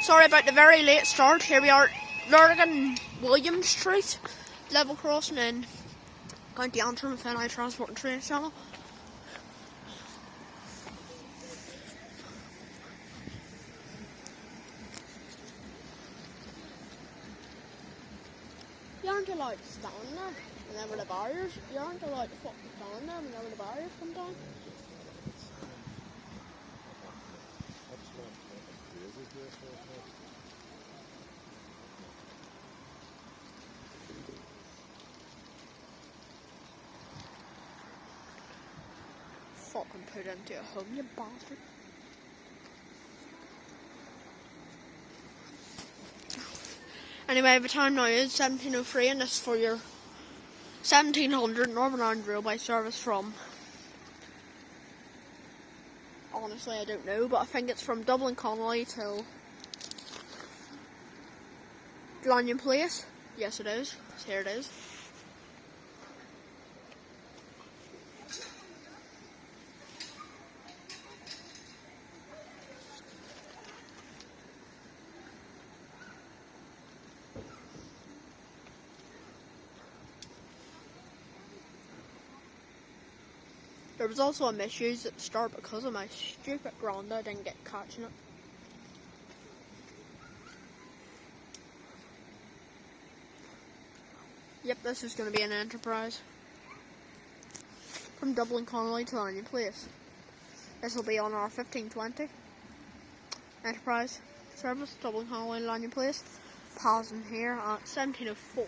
Sorry about the very late start. Here we are at Lurgan, William Street, level crossing in County Antrim, Fenai Transport and Train Channel. You aren't allowed to stand there whenever the barriers. You aren't allowed to fucking stand there whenever the barriers come down. Fucking put into a home, you bastard. Anyway, the time now is 17:03 and this is for your 1700 Northern Ireland Railway service from, honestly I don't know, but I think it's from Dublin Connolly till Lanyon Place. Yes it is, here it is. There was also a misuse at the start because of my stupid granddad didn't get catching it. Yep, this is going to be an Enterprise. From Dublin Connolly to Lanyon Place. This will be on our 1520 Enterprise service, Dublin Connolly to Lanyon Place. Pausing here at 17:04.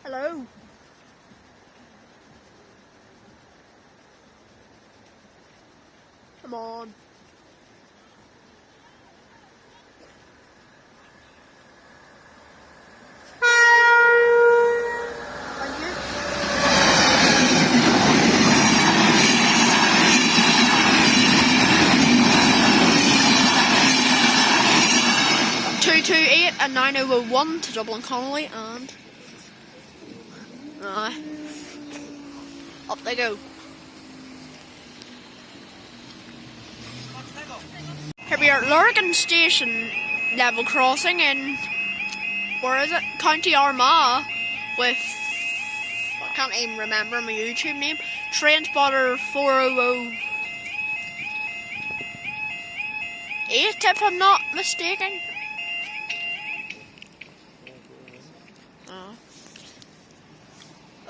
Hello. Come on. Thank you. (228) and 9001 to Dublin Connolly and up they go. Here we are at Lurgan Station, level crossing in, where is it? County Armagh, with, I can't even remember my YouTube name, Train Spotter 40008 if I'm not mistaken.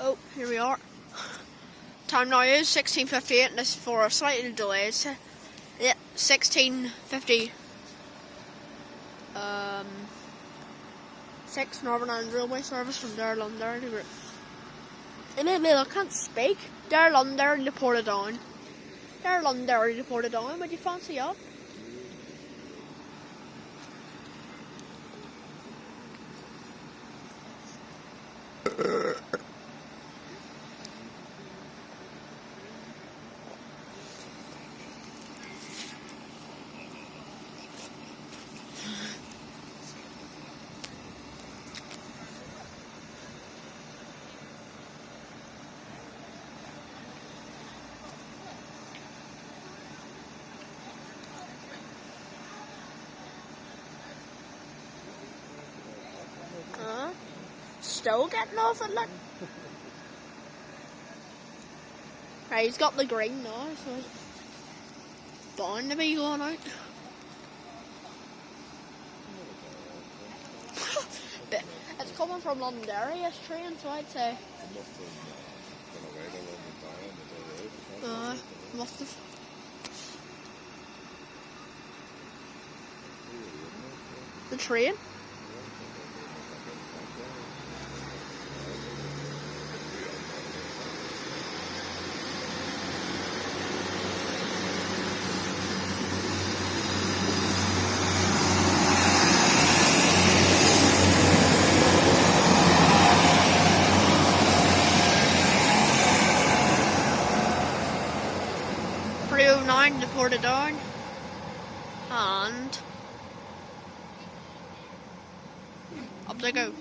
Oh, here we are. Time now is 16:58 and this is for a slightly delayed. Yeah, 16:50. 6 Northern Ireland Railway service from there, London. I can't speak. There, London, to Portadown. There, London, to Portadown. Would you fancy up? Still getting off it, like. Right, he's got the green now, so it's bound to be going out. But it's coming from Londonderry-ish train, so I'd say. Must have. The train? To Portadown and and up they go.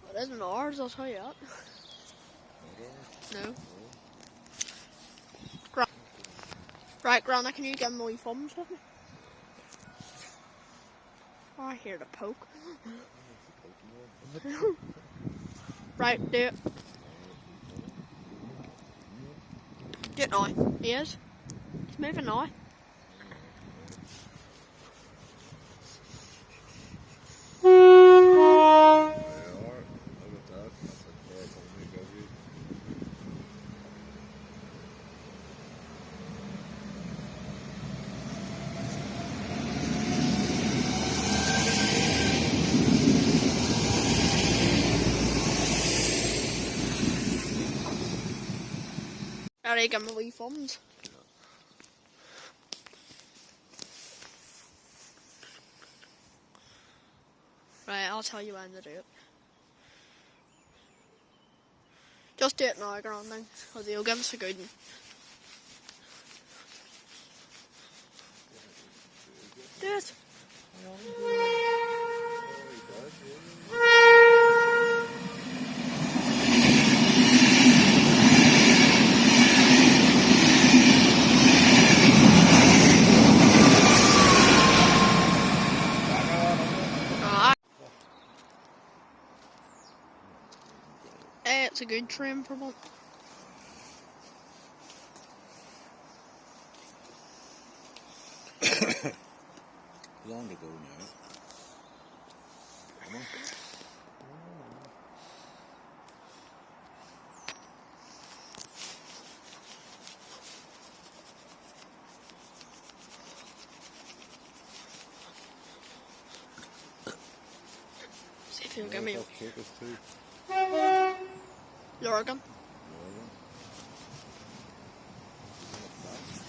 It isn't ours, I'll tell you that. No. Right, Grandma, can you give me wee thumbs with me? Oh, I hear the poke. Right, do it. Do it now. He is. He's moving now. Alright, give me wee thumbs. Right, I'll tell you when to do it. Just do it now, Grandma, because he'll give us a good one. Do it. It's a good trim for one. Long to go now. Come on. See if you'll give me Lurgan. Lurgan.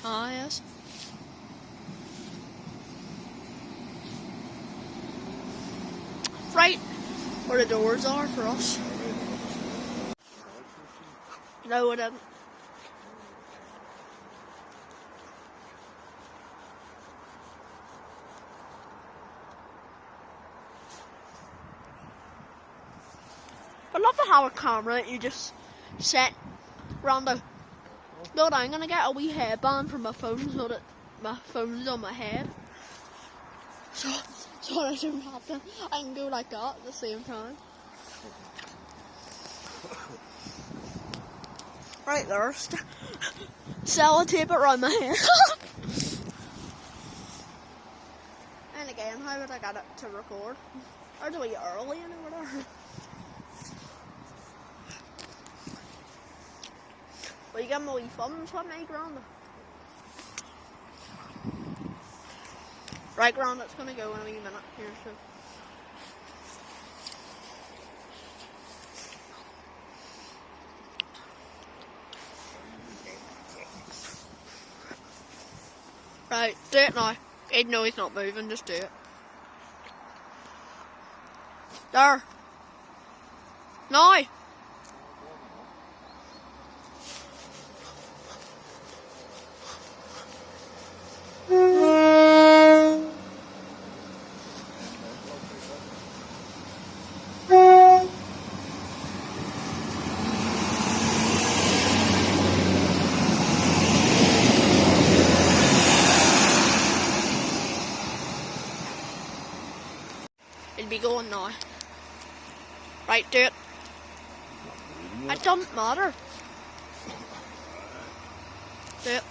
Ah, yes. Right where the doors are for us. No, it didn't. I love to have a camera that you just set around the. Look, I'm gonna get a wee headband for my phone so that my phone's on my head. So I don't have to. I can go like that at the same time. Right there. Sellotape it around my head. And again, how would I get it to record? Or do we early and whatever? Will you give me a wee thumbs with me, Grandma? Right, Grandma, it's gonna go in a wee minute here, so. Right, do it now. Even though he's not moving, just do it. There. Now. It'll be going now. Right, do it. It doesn't matter. Do it.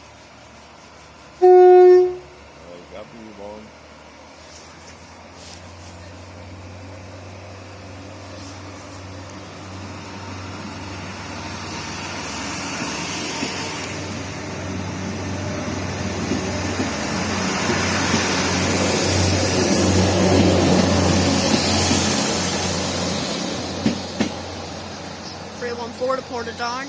For the port it down.